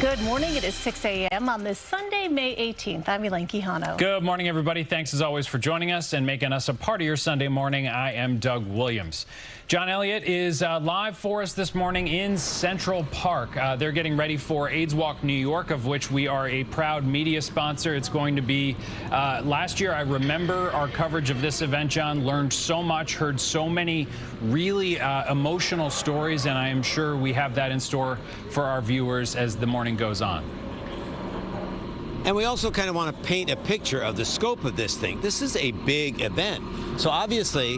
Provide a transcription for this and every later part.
Good morning. It is 6 a.m. on this Sunday, May 18th. I'm Elaine Quijano. Good morning, everybody. Thanks, as always, for joining us and making us a part of your Sunday morning. I am Doug Williams. John Elliott is live for us this morning in Central Park. They're getting ready for AIDS Walk New York, of which we are a proud media sponsor. It's going to be last year. I remember our coverage of this event, John. Learned so much, heard so many really emotional stories, and I am sure we have that in store for our viewers as the morning goes on. And we also kind of want to paint a picture of the scope of this thing. This is a big event. So obviously,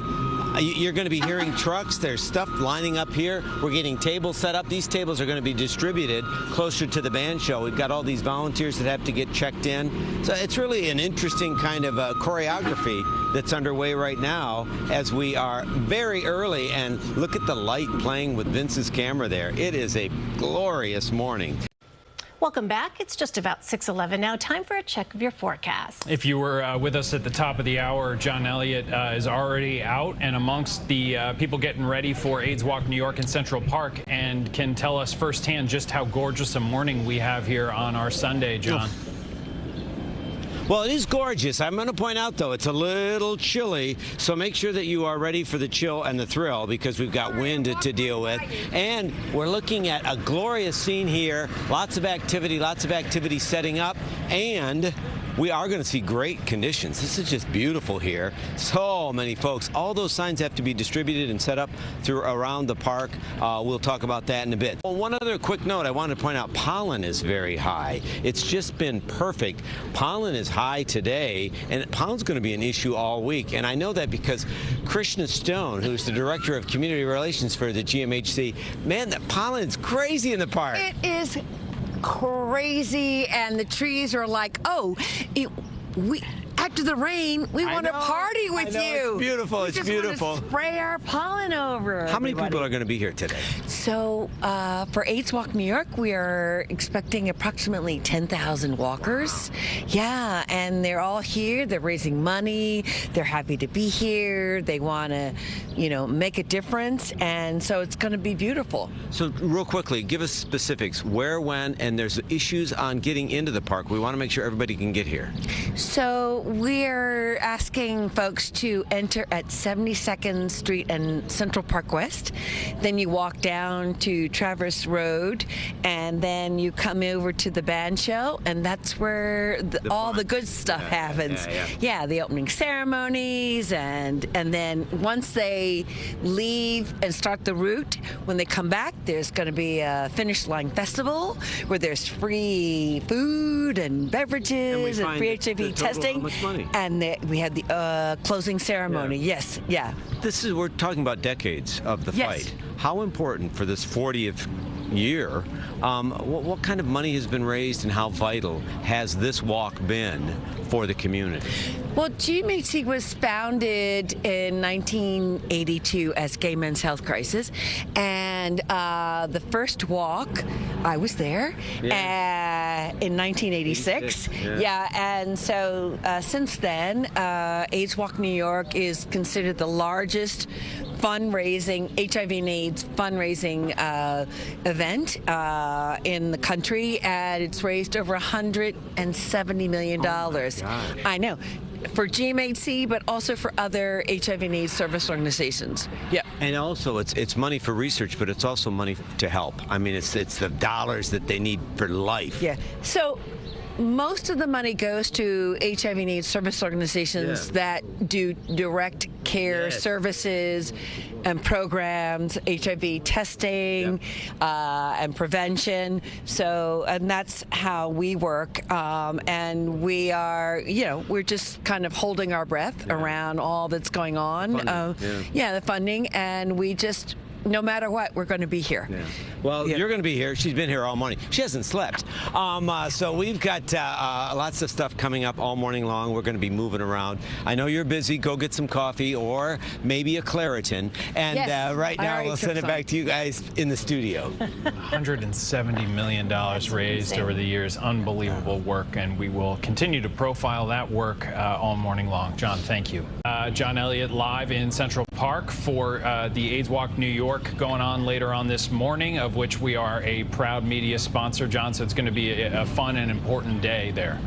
you're going to be hearing trucks. There's stuff lining up here. We're getting tables set up. These tables are going to be distributed closer to the band show. We've got all these volunteers that have to get checked in. So it's really an interesting kind of choreography that's underway right now as we are very early. And look at the light playing with Vince's camera there. It is a glorious morning. Welcome back. It's just about 6:11 now. Time for a check of your forecast. If you were with us at the top of the hour, John Elliott is already out and amongst the people getting ready for AIDS Walk New York in Central Park and can tell us firsthand just how gorgeous a morning we have here on our Sunday, John. Well, it is gorgeous. I'm going to point out, though, it's a little chilly, so make sure that you are ready for the chill and the thrill because we've got wind to deal with. And we're looking at a glorious scene here. Lots of activity setting up, and we are going to see great conditions. This is just beautiful here. So many folks. All those signs have to be distributed and set up around the park. We'll talk about that in a bit. Well, one other quick note, I wanted to point out pollen is very high. It's just been perfect. Pollen is high today, and pollen's going to be an issue all week. And I know that because Krishna Stone, who's the Director of Community Relations for the GMHC, man, the pollen's crazy in the park. It is crazy, and the trees are like, oh, after the rain, we want to party with you. It's beautiful. It's beautiful. Want to spray our pollen over. How many people are going to be here today? So for AIDS Walk New York, we are expecting approximately 10,000 walkers. Yeah, and they're all here. They're raising money. They're happy to be here. They want to, make a difference, and so it's going to be beautiful. So real quickly, give us specifics. Where, when, and there's issues on getting into the park. We want to make sure everybody can get here. So we're asking folks to enter at 72nd Street and Central Park West. Then you walk down to Traverse Road, and then you come over to the band show, and that's where all the good stuff happens. Yeah, the opening ceremonies, and then once they leave and start the route, when they come back, there's going to be a Finish Line Festival where there's free food and beverages and free HIV testing. And we had the closing ceremony. Yes, yeah. We're talking about decades of the fight. How important for this 40th year, what kind of money has been raised and how vital has this walk been for the community? Well, GMHC was founded in 1982 as Gay Men's Health Crisis, and the first walk, I was there in 1986. And so since then, AIDS Walk New York is considered the largest fundraising, HIV and AIDS fundraising event in the country, and it's raised over $170 million. I know. For GMHC, but also for other HIV and AIDS service organizations. Yeah. And also, it's money for research, but it's also money to help. I mean, it's the dollars that they need for life. Yeah. So most of the money goes to HIV and AIDS service organizations that do direct care services and programs, HIV testing and prevention. So, and that's how we work. And we are, we're just kind of holding our breath around all that's going on. The funding, and we just, no matter what, we're going to be here. Well, you're going to be here. She's been here all morning. She hasn't slept. So we've got lots of stuff coming up all morning long. We're going to be moving around. I know you're busy. Go get some coffee or maybe a Claritin. And right now, we'll send it back to you guys in the studio. $170 million raised over the years. Unbelievable work. And we will continue to profile that work all morning long. John, thank you. John Elliott live in Central Park for the AIDS Walk New York going on later on this morning, of which we are a proud media sponsor. John, so it's going to be a fun and important day there.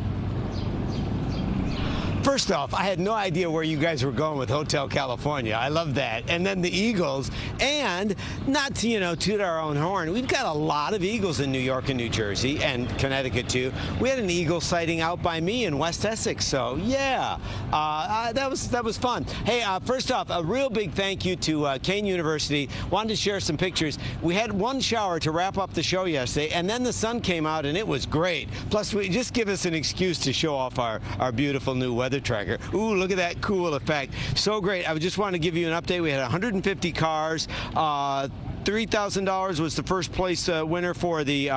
First off, I had no idea where you guys were going with Hotel California. I love that. And then the Eagles, and not to, toot our own horn, we've got a lot of Eagles in New York and New Jersey and Connecticut too. We had an Eagle sighting out by me in West Essex, so yeah, that was fun. Hey, first off, a real big thank you to Kane University. Wanted to share some pictures. We had one shower to wrap up the show yesterday, and then the sun came out and it was great. Plus, we just give us an excuse to show off our beautiful new weather tracker. Ooh, look at that cool effect. So great. I just wanted to give you an update. We had 150 cars. $3,000 was the first place winner for the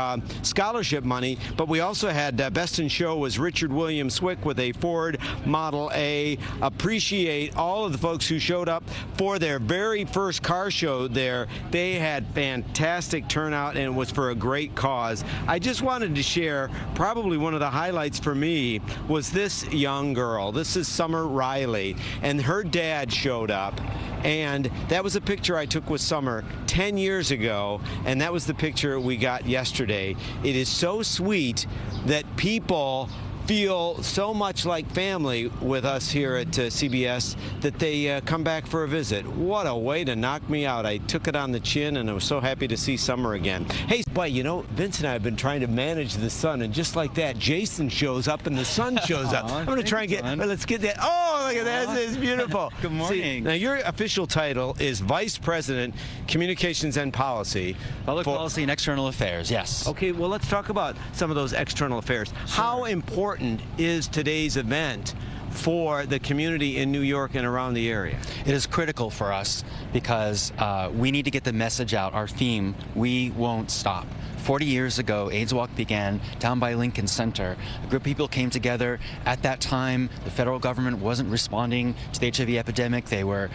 scholarship money, but we also had best in show was Richard William Swick with a Ford Model A. Appreciate all of the folks who showed up for their very first car show there. They had fantastic turnout, and it was for a great cause. I just wanted to share probably one of the highlights for me was this young girl. This is Summer Riley, and her dad showed up. And that was a picture I took with Summer 10 years ago, and that was the picture we got yesterday. It is so sweet that people feel so much like family with us here at CBS that they come back for a visit. What a way to knock me out. I took it on the chin, and I was so happy to see Summer again. Hey, but Vince and I have been trying to manage the sun, and just like that, Jason shows up and the sun shows up. I'm going to try and get, let's get that. Oh, look at that. This is beautiful. Good morning. See, now, your official title is Vice President, Communications and Policy. Public Policy and External Affairs, yes. Okay, well, let's talk about some of those external affairs. Sure. How important is today's event for the community in New York and around the area? It is critical for us because we need to get the message out. Our theme, we won't stop. 40 years ago, AIDS Walk began down by Lincoln Center. A group of people came together. At that time, the federal government wasn't responding to the HIV epidemic. They were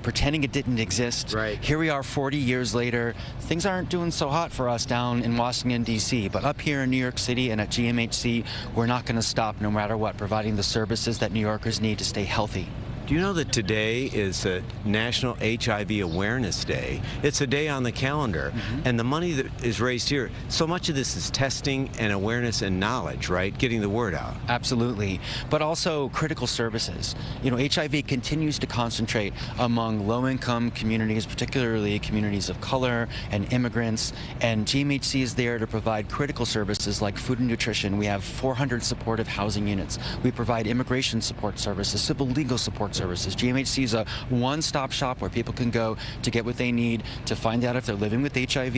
pretending it didn't exist. Right. Here we are 40 years later. Things aren't doing so hot for us down in Washington, D.C., but up here in New York City and at GMHC, we're not going to stop no matter what, providing the services that New Yorkers need to stay healthy. Do you know that today is a National HIV Awareness Day? It's a day on the calendar, and the money that is raised here, so much of this is testing and awareness and knowledge, right? Getting the word out. Absolutely, but also critical services. HIV continues to concentrate among low-income communities, particularly communities of color and immigrants, and GMHC is there to provide critical services like food and nutrition. We have 400 supportive housing units. We provide immigration support services, civil legal support services. GMHC is a one-stop shop where people can go to get what they need to find out if they're living with HIV,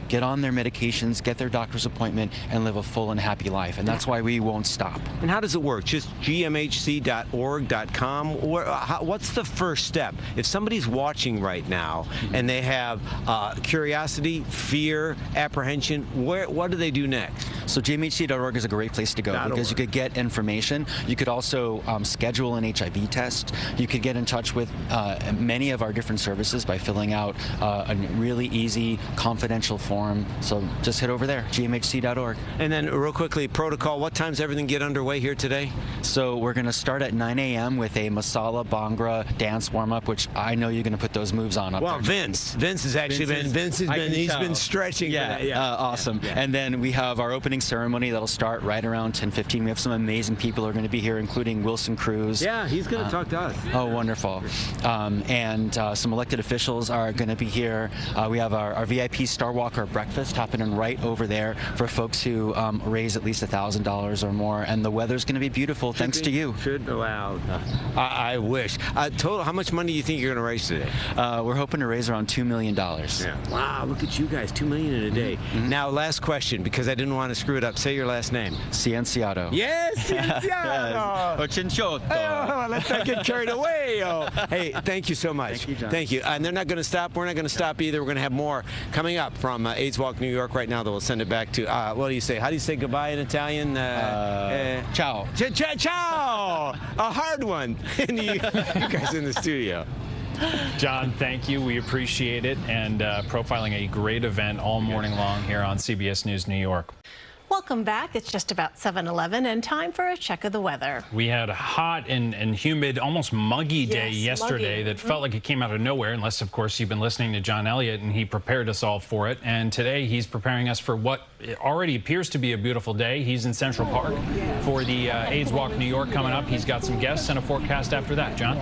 get on their medications, get their doctor's appointment, and live a full and happy life. And that's why we won't stop. And how does it work? Just gmhc.org.com? What's the first step? If somebody's watching right now and they have curiosity, fear, apprehension, what do they do next? So gmhc.org is a great place to go because you could get information. You could also schedule an HIV test. You could get in touch with many of our different services by filling out a really easy, confidential form. So just head over there, gmhc.org. And then real quickly, protocol, what time's everything get underway here today? So we're going to start at 9 a.m. with a Masala Bhangra dance warm-up, which I know you're going to put those moves on up there. Vince has actually he's been stretching for that. Yeah. Awesome. Yeah. And then we have our opening ceremony that'll start right around 10:15. We have some amazing people who are going to be here, including Wilson Cruz. Yeah, he's going to talk to us. Oh, wonderful. And some elected officials are going to be here. We have our VIP Star Walker breakfast happening right over there for folks who raise at least $1,000 or more. And the weather's going to be beautiful thanks to you. Wow. I wish. Total, how much money do you think you're going to raise today? We're hoping to raise around $2 million. Yeah. Wow, look at you guys, $2 million in a day. Now, last question, because I didn't want to screw it up. Say your last name. Cienciato. Yes, Cienciato. Yes. Let's not get carried away. Hey, thank you so much. Thank you, John. Thank you. And they're not going to stop. We're not going to stop either. We're going to have more coming up from AIDS Walk New York right now that we'll send it back to, what do you say? How do you say goodbye in Italian? Ciao. Ciao. A hard one. And you guys in the studio. John, thank you. We appreciate it. And profiling a great event all morning long here on CBS News New York. Well, Welcome back. It's just about 7:11 and time for a check of the weather. We had a hot and humid, almost muggy day yesterday muggy. that felt like it came out of nowhere, unless, of course, you've been listening to John Elliott, and he prepared us all for it. And today he's preparing us for what already appears to be a beautiful day. He's in Central Park for the AIDS Walk New York coming up. He's got some guests and a forecast after that. John?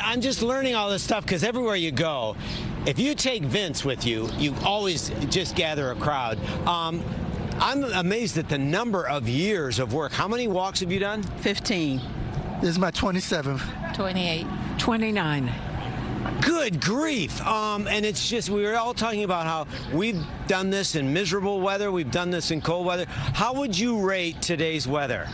I'm just learning all this stuff because everywhere you go, if you take Vince with you, you always just gather a crowd. I'm amazed at the number of years of work. How many walks have you done? 15. This is my 27th. 28. 29. Good grief. And it's just, we were all talking about how we've done this in miserable weather. We've done this in cold weather. How would you rate today's weather?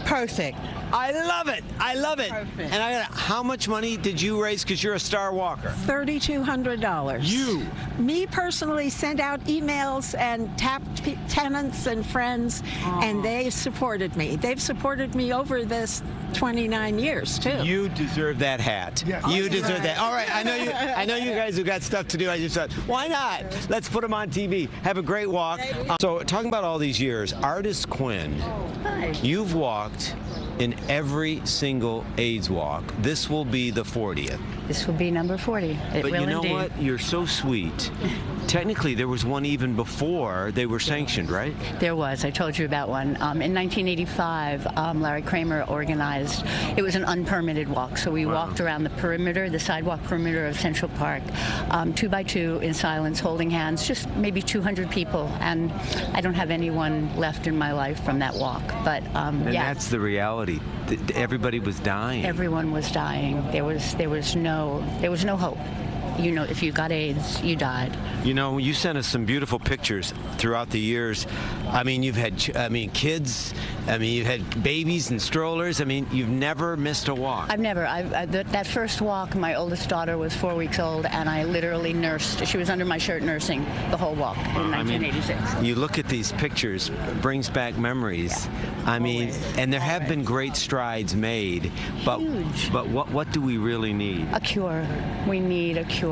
Perfect. I love it. I love it. Perfect. And how much money did you raise because you're a star walker? $3,200. You? Me personally sent out emails and tapped tenants and friends, and they supported me. They've supported me over this 29 years, too. You deserve that hat. Yes. You deserve that. All right, I know you guys have got stuff to do. I just thought, why not? Let's put them on TV. Have a great walk. So talking about all these years, Artist Quinn, you've walked in every single AIDS walk. This will be the 40th. This will be number 40. But you know indeed. what? You're so sweet. Technically, there was one even before they were sanctioned, right? There was. I told you about one. In 1985, Larry Kramer organized, it was an unpermitted walk. So we walked around the perimeter, the sidewalk perimeter of Central Park, 2 by 2 in silence, holding hands, just maybe 200 people. And I don't have anyone left in my life from that walk. But And yeah. that's the reality. Everybody was dying. Everyone was dying. There was no hope. You know, if you got AIDS, you died. You know, you sent us some beautiful pictures throughout the years. I mean, you've had, kids. I mean, you've had babies and strollers. I mean, you've never missed a walk. I've never. That first walk, my oldest daughter was 4 weeks old, and I literally nursed. She was under my shirt nursing the whole walk in 1986. You look at these pictures, it brings back memories. I mean, and there have been great strides made, but Huge. But what do we really need? A cure. We need a cure.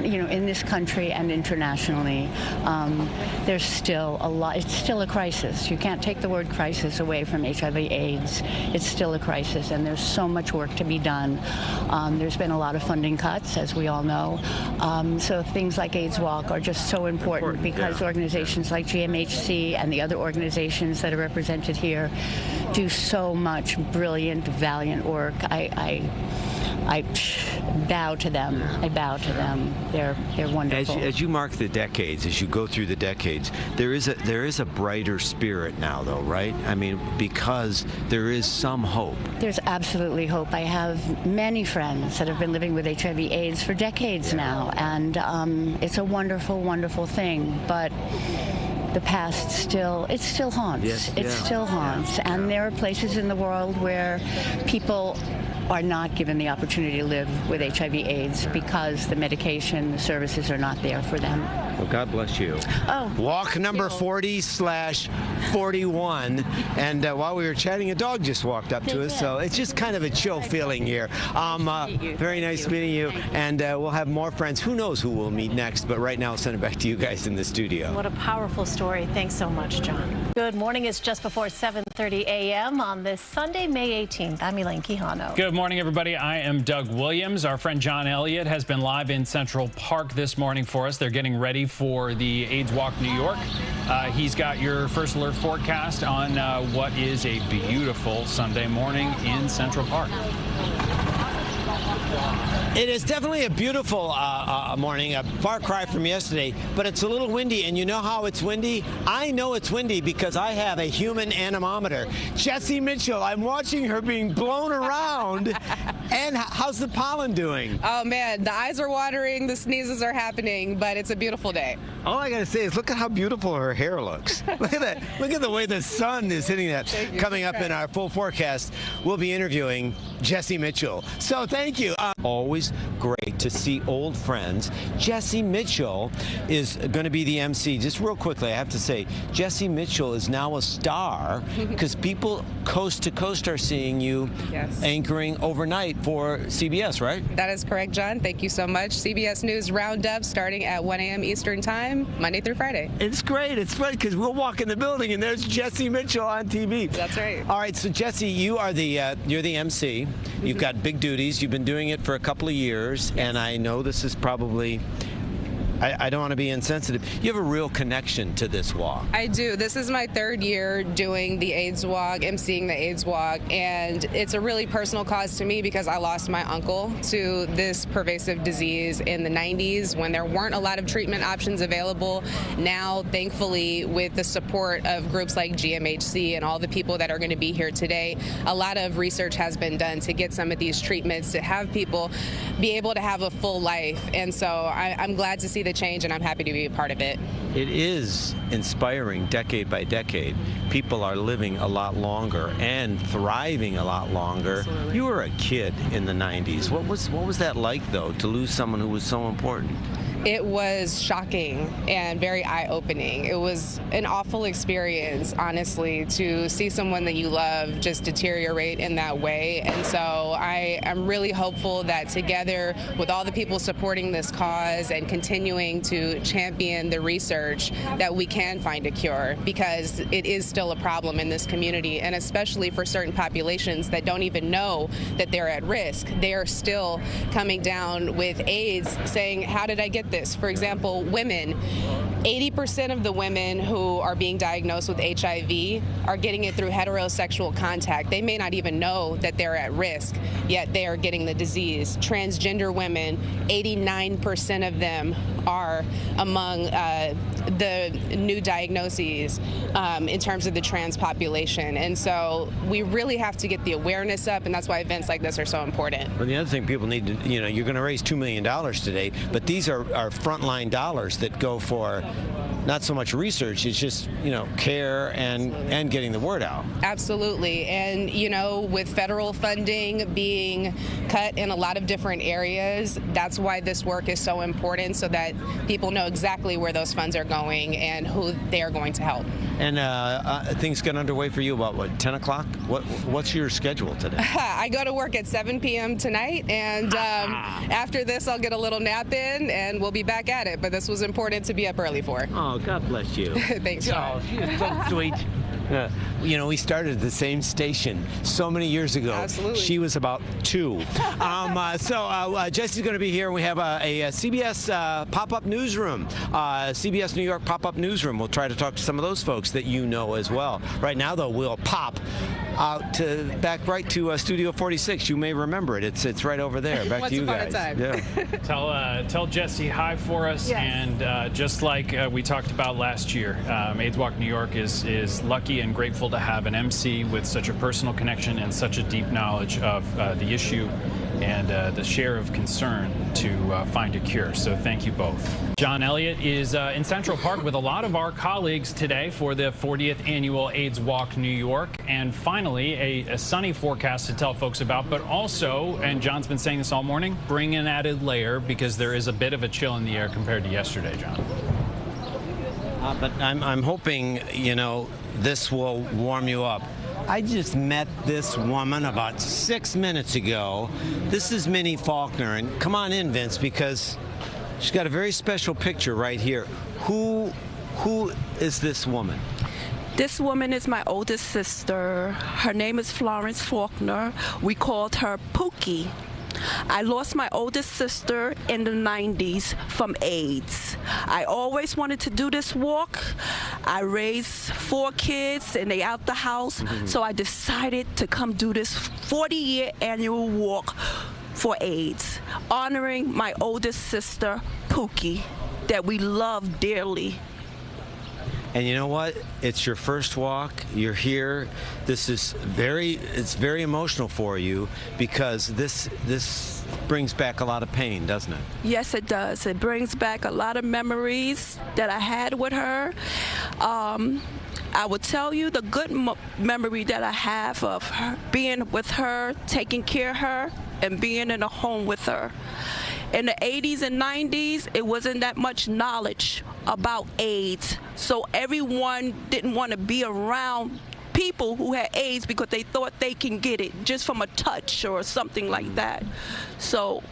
You know, in this country and internationally, there's still a lot. It's still a crisis. You can't take the word crisis away from HIV/AIDS. It's still a crisis, and there's so much work to be done. There's been a lot of funding cuts, as we all know. So things like AIDS Walk are just so important because organizations like GMHC and the other organizations that are represented here do so much brilliant, valiant work. I bow to them. I bow to them. They're wonderful. As you mark the decades, as you go through the decades, there is a brighter spirit now, though, right? I mean, because there is some hope. There's absolutely hope. I have many friends that have been living with HIV/AIDS for decades now, and it's a wonderful, wonderful thing. But the past still haunts. Yes, it still haunts. And there are places in the world where people are not given the opportunity to live with HIV/AIDS because the medication, the services are not there for them. Well, God bless you. Oh. Walk number 40/41. And while we were chatting, a dog just walked up to us. So it's just kind of a chill feeling here. Very nice meeting you. And we'll have more friends. Who knows who we'll meet next? But right now, I'll send it back to you guys in the studio. What a powerful story. Thanks so much, John. Good morning. It's just before 7:30 a.m. on this Sunday, May 18th. I'm Elaine Quijano. Good morning, everybody. I am Doug Williams. Our friend John Elliott has been live in Central Park this morning for us. They're getting ready for the AIDS Walk New York. He's got your first alert forecast on what is a beautiful Sunday morning in Central Park. It is definitely a beautiful morning, a far cry from yesterday, but it's a little windy. And you know how it's windy? I know it's windy because I have a human anemometer. Jessie Mitchell, I'm watching her being blown around. And how's the pollen doing? Oh man, the eyes are watering, the sneezes are happening, but it's a beautiful day. All I gotta say is look at how beautiful her hair looks. Look at that. Look at the way the sun is hitting that. Coming up in our full forecast, we'll be interviewing Jessie Mitchell. So thank you. Always great to see old friends. Jessie Mitchell is going to be the MC. Just real quickly, I have to say, Jessie Mitchell is now a star because people coast to coast are seeing you anchoring overnight tonight for CBS, right? That is correct, John. Thank you so much. CBS News Roundup starting at 1 a.m. Eastern Time, Monday through Friday. It's great. It's fun because we'll walk in the building and there's Jesse Mitchell on TV. That's right. All right, so Jesse, you are you're the MC. You've got big duties. You've been doing it for a couple of years, and I know this is probably. I don't want to be insensitive. You have a real connection to this walk. I do. This is my third year doing the AIDS walk, emceeing the AIDS walk, and it's a really personal cause to me because I lost my uncle to this pervasive disease in the 90s when there weren't a lot of treatment options available. Now, thankfully, with the support of groups like GMHC and all the people that are going to be here today, a lot of research has been done to get some of these treatments to have people be able to have a full life. And so I'm glad to see the change, and I'm happy to be a part of it. It is inspiring decade by decade. People are living a lot longer and thriving a lot longer. Absolutely. You were a kid in the 90s. What was that like, though, to lose someone who was so important? It was shocking and very eye-opening. It was an awful experience, honestly, to see someone that you love just deteriorate in that way. And so I am really hopeful that together with all the people supporting this cause and continuing to champion the research, that we can find a cure, because it is still a problem in this community, and especially for certain populations that don't even know that they're at risk. They are still coming down with AIDS saying, how did I get this? For example, women, 80% of the women who are being diagnosed with HIV are getting it through heterosexual contact. They may not even know that they're at risk, yet they are getting the disease. Transgender women, 89% of them are among the new diagnoses in terms of the trans population. And so we really have to get the awareness up, and that's why events like this are so important. Well, the other thing people need to, you're going to raise $2 million today, but these are frontline dollars that go for not so much research, it's just, care and getting the word out. Absolutely. And, with federal funding being cut in a lot of different areas, that's why this work is so important, so that people know exactly where those funds are going and who they are going to help. And things get underway for you about, 10 o'clock? What's your schedule today? I go to work at 7 p.m. tonight, and after this I'll get a little nap in, and we'll be back at it. But this was important to be up early for. Oh, God bless you. Thanks, John. Oh, she is so sweet. We started at the same station so many years ago. Absolutely. She was about 2. So Jesse's going to be here. We have a CBS pop-up newsroom, CBS New York pop-up newsroom. We'll try to talk to some of those folks that you know as well. Right now, though, we'll pop out back right to Studio 46. You may remember it. It's right over there. Back Once to you upon guys. a time. Yeah. Tell Jesse hi for us. Yes. And just like we talked about last year, AIDS Walk New York is lucky and grateful to have an MC with such a personal connection and such a deep knowledge of the issue and the share of concern to find a cure. So thank you both. John Elliott is in Central Park with a lot of our colleagues today for the 40th annual AIDS Walk New York. And finally, a sunny forecast to tell folks about, but also, and John's been saying this all morning, bring an added layer because there is a bit of a chill in the air compared to yesterday, John. But I'm hoping, this will warm you up. I just met this woman about 6 minutes ago. This is Minnie Faulkner, and come on in, Vince, because she's got a very special picture right here. Who is this woman? This woman is my oldest sister. Her name is Florence Faulkner. We called her Pookie. I lost my oldest sister in the 90s from AIDS. I always wanted to do this walk. I raised 4 kids and they out the house, so I decided to come do this 40-year annual walk for AIDS, honoring my oldest sister, Pookie, that we love dearly. And you know what? It's your first walk. You're here. It's very emotional for you because this brings back a lot of pain, doesn't it? Yes, it does. It brings back a lot of memories that I had with her. I would tell you the good memory that I have of her, being with her, taking care of her, and being in a home with her. In the 80s and 90s, it wasn't that much knowledge about AIDS, so everyone didn't want to be around people who had AIDS because they thought they can get it just from a touch or something like that. So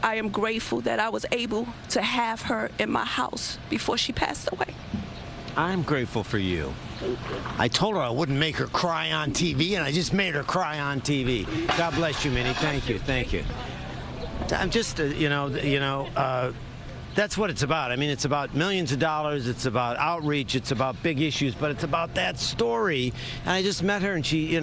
I am grateful that I was able to have her in my house before she passed away. I'm grateful for you. I told her I wouldn't make her cry on TV, and I just made her cry on TV. God bless you, Minnie. Thank you. Thank you. I'm just, that's what it's about. I mean, it's about millions of dollars. It's about outreach. It's about big issues, but it's about that story. And I just met her, and she,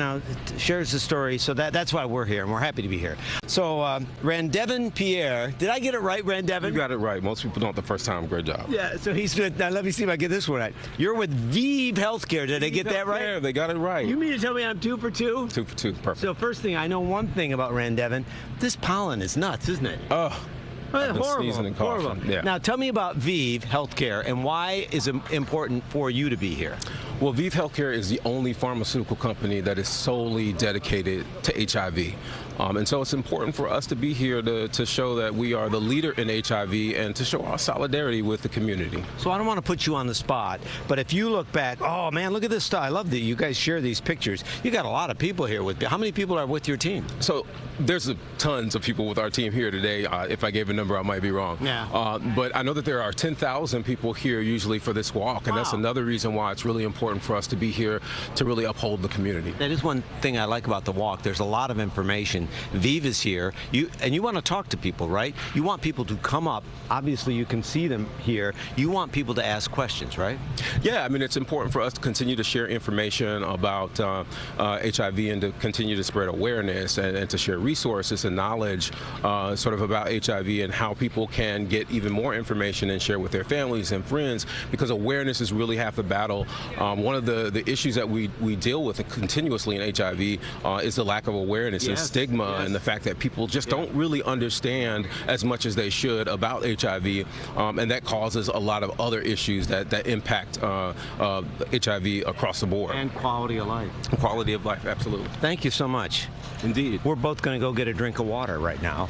shares the story. So that's why we're here, and we're happy to be here. So, Randevin Pierre, did I get it right, Randevin? You got it right. Most people don't the first time. Great job. Yeah. So he's with. Now let me see if I get this one right. You're with ViiV Healthcare. Did I get that right? Yeah, they got it right. You mean to tell me I'm 2 for 2? 2 for 2. Perfect. So first thing, I know one thing about Randevin. This pollen is nuts, isn't it? Oh. Horrible. Yeah. Now, tell me about ViiV Healthcare and why is it important for you to be here? Well, ViiV Healthcare is the only pharmaceutical company that is solely dedicated to HIV. And so it's important for us to be here to show that we are the leader in HIV and to show our solidarity with the community. So I don't want to put you on the spot, but if you look back, oh man, look at this stuff. I love that you guys share these pictures. You got a lot of people here with. How many people are with your team? So there's tons of people with our team here today. If I gave a number, I might be wrong. Yeah. But I know that there are 10,000 people here usually for this walk, and that's another reason why it's really important for us to be here to really uphold the community. That is one thing I like about the walk. There's a lot of information. ViiV is here. You want to talk to people, right? You want people to come up. Obviously, you can see them here. You want people to ask questions, right? Yeah, I mean, it's important for us to continue to share information about HIV and to continue to spread awareness and to share resources and knowledge sort of about HIV and how people can get even more information and share with their families and friends, because awareness is really half the battle. One of the issues that we deal with continuously in HIV is the lack of awareness and stigma and the fact that people just don't really understand as much as they should about HIV, and that causes a lot of other issues that impact HIV across the board. And quality of life. Quality of life, absolutely. Thank you so much. Indeed. We're both going to go get a drink of water right now.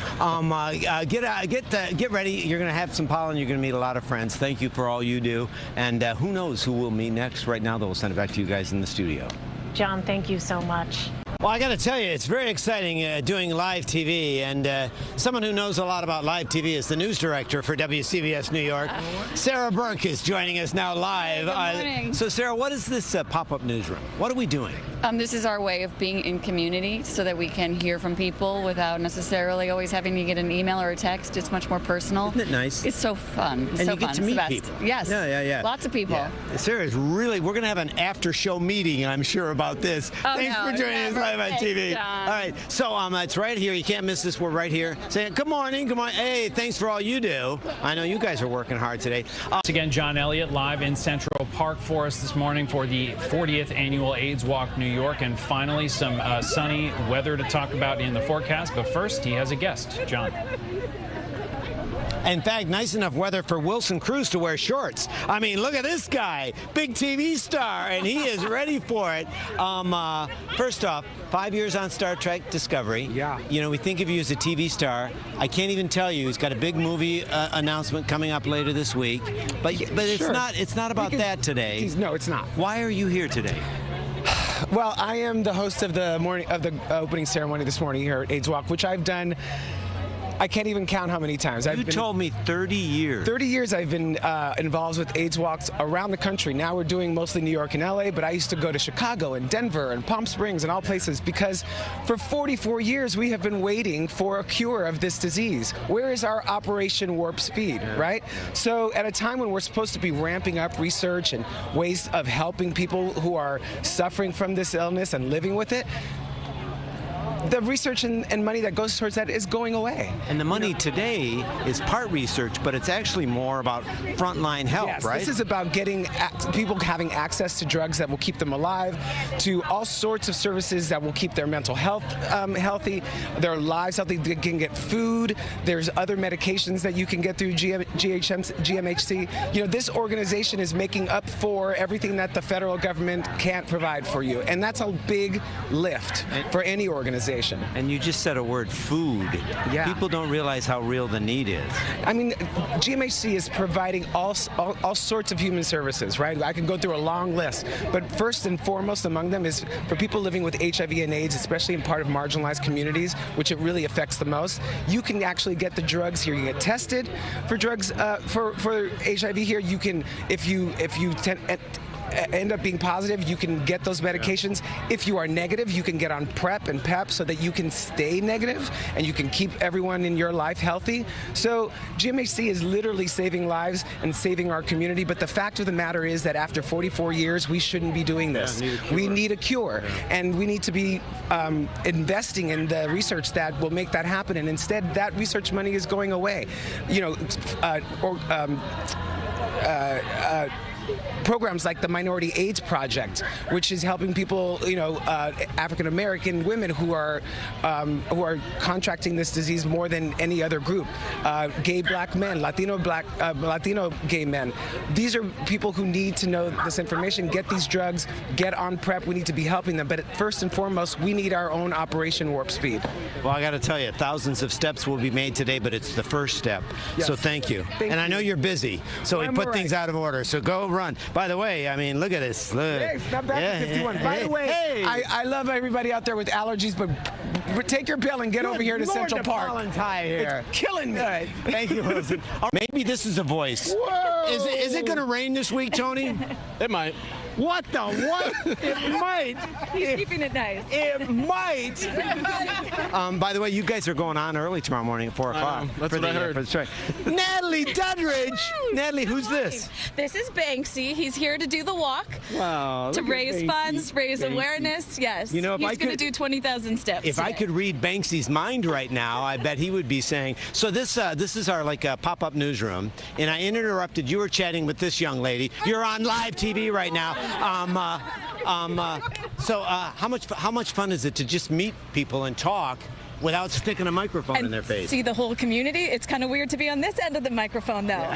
Get ready. You're going to have some pollen. You're going to meet a lot of friends. Thank you for all you do. And who knows who we'll meet next. Right now, though, we'll send it back to you guys in the studio. John, thank you so much. Well, I got to tell you, it's very exciting doing live TV, and someone who knows a lot about live TV is the news director for WCBS New York. Sarah Burke is joining us now live. Good morning. So, Sarah, what is this pop-up newsroom? What are we doing? This is our way of being in community so that we can hear from people without necessarily always having to get an email or a text. It's much more personal. Isn't it nice? It's so fun. It's and so you get fun. to It's meet the best. people. Yes. Yeah. Lots of people. Yeah. Sarah's really, we're going to have an after-show meeting, I'm sure, about this. Thanks for joining us live on TV. John. All right, so it's right here. You can't miss this. We're right here saying good morning, good morning. Hey, thanks for all you do. I know you guys are working hard today. Once again, John Elliott live in Central Park for us this morning for the 40th annual AIDS Walk New York, and finally some sunny weather to talk about in the forecast. But first, he has a guest, John. In fact, nice enough weather for Wilson Cruz to wear shorts. I mean, look at this guy, big TV star, and he is ready for it. First off, 5 years on Star Trek Discovery. Yeah. You know, we think of you as a TV star. I can't even tell you. He's got a big movie announcement coming up later this week. But Sure. it's not about that today. No, it's not. Why are you here today? Well, I am the host of the opening ceremony this morning here at AIDS Walk, which I've done. I can't even count how many times. You told me 30 years. 30 years I've been involved with AIDS Walks around the country. Now we're doing mostly New York and LA, but I used to go to Chicago and Denver and Palm Springs and all places because for 44 years we have been waiting for a cure of this disease. Where is our Operation Warp Speed, right? So at a time when we're supposed to be ramping up research and ways of helping people who are suffering from this illness and living with it, the research and money that goes towards that is going away. And the money today is part research, but it's actually more about frontline help, yes, right? This is about getting people having access to drugs that will keep them alive, to all sorts of services that will keep their mental health healthy, their lives healthy. They can get food. There's other medications that you can get through GMHC. You know, this organization is making up for everything that the federal government can't provide for you, and that's a big lift for any organization. medication. And you just said a word, food. Yeah. People don't realize how real the need is. I mean, GMHC is providing all sorts of human services, right? I can go through a long list, but first and foremost among them is for people living with HIV and AIDS, especially in part of marginalized communities, which it really affects the most. You can actually get the drugs here. You get tested for drugs for HIV here. You can, if you end up being positive, you can get those medications. If you are negative, you can get on PrEP and PEP so that you can stay negative and you can keep everyone in your life healthy. So GMHC is literally saving lives and saving our community, but the fact of the matter is that after 44 years, we shouldn't be doing this. We need a cure, and we need to be investing in the research that will make that happen, and instead that research money is going away. You know, programs like the Minority AIDS Project, which is helping people, you know, African American women who are contracting this disease more than any other group. Gay black men, Latino gay men. These are people who need to know this information, get these drugs, get on PrEP. We need to be helping them. But first and foremost, we need our own Operation Warp Speed. Well, I got to tell you, thousands of steps will be made today, but it's the first step. Yes. So thank you. And I know you're busy, so we put things out of order. So go run. By the way, I mean, look at this. Look. Hey, it's not bad for 51. By the way, I love everybody out there with allergies, but take your pill and get over here to Central Park. Pollen's high here. It's killing me. Thank you, Wilson. Maybe this is a voice. Whoa. Is it going to rain this week, Tony? It might. What the what? It might. He's keeping it nice. It might. By the way, you guys are going on early tomorrow morning at 4 o'clock. That's what I heard. For the strike. Natalie Duddridge. Natalie, who's this? This is Banksy. He's here to do the walk. Wow. To raise funds, raise awareness. Yes. You know, if he's going to do 20,000 steps. If I could read Banksy's mind right now, I bet he would be saying. So this is our pop-up newsroom, and I interrupted. You were chatting with this young lady. You're on live TV right now. So how much fun is it to just meet people and talk without sticking a microphone in their face? See the whole community. It's kind of weird to be on this end of the microphone, though.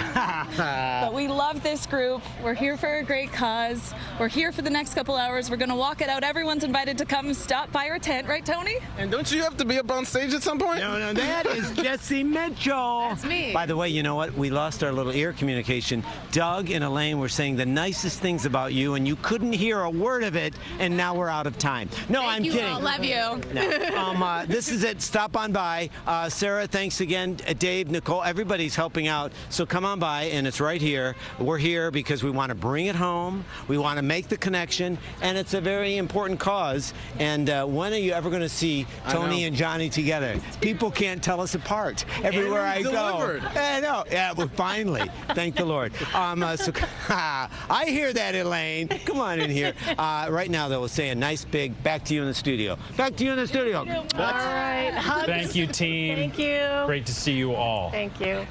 But we love this group. We're here for a great cause. We're here for the next couple hours. We're going to walk it out. Everyone's invited to come stop by our tent, right, Tony? And don't you have to be up on stage at some point? No, that is Jesse Mitchell. That's me. By the way, you know what? We lost our little ear communication. Doug and Elaine were saying the nicest things about you, and you couldn't hear a word of it, and now we're out of time. No, I'm kidding. All. Love you. No. This is it. Stop on by. Sarah, thanks again. Dave, Nicole, everybody's helping out. So come on by, and it's right here. We're here because we want to bring it home. We want to make the connection, and it's a very important cause. And when are you ever going to see Tony and Johnny together? People can't tell us apart. Everywhere I go. I know. Yeah, well, finally. Thank the Lord. I hear that, Elaine. Come on in here. Right now, though, we'll say a nice big back to you in the studio. Back to you in the studio. All right. Thank you, team. Thank you. Great to see you all. Thank you.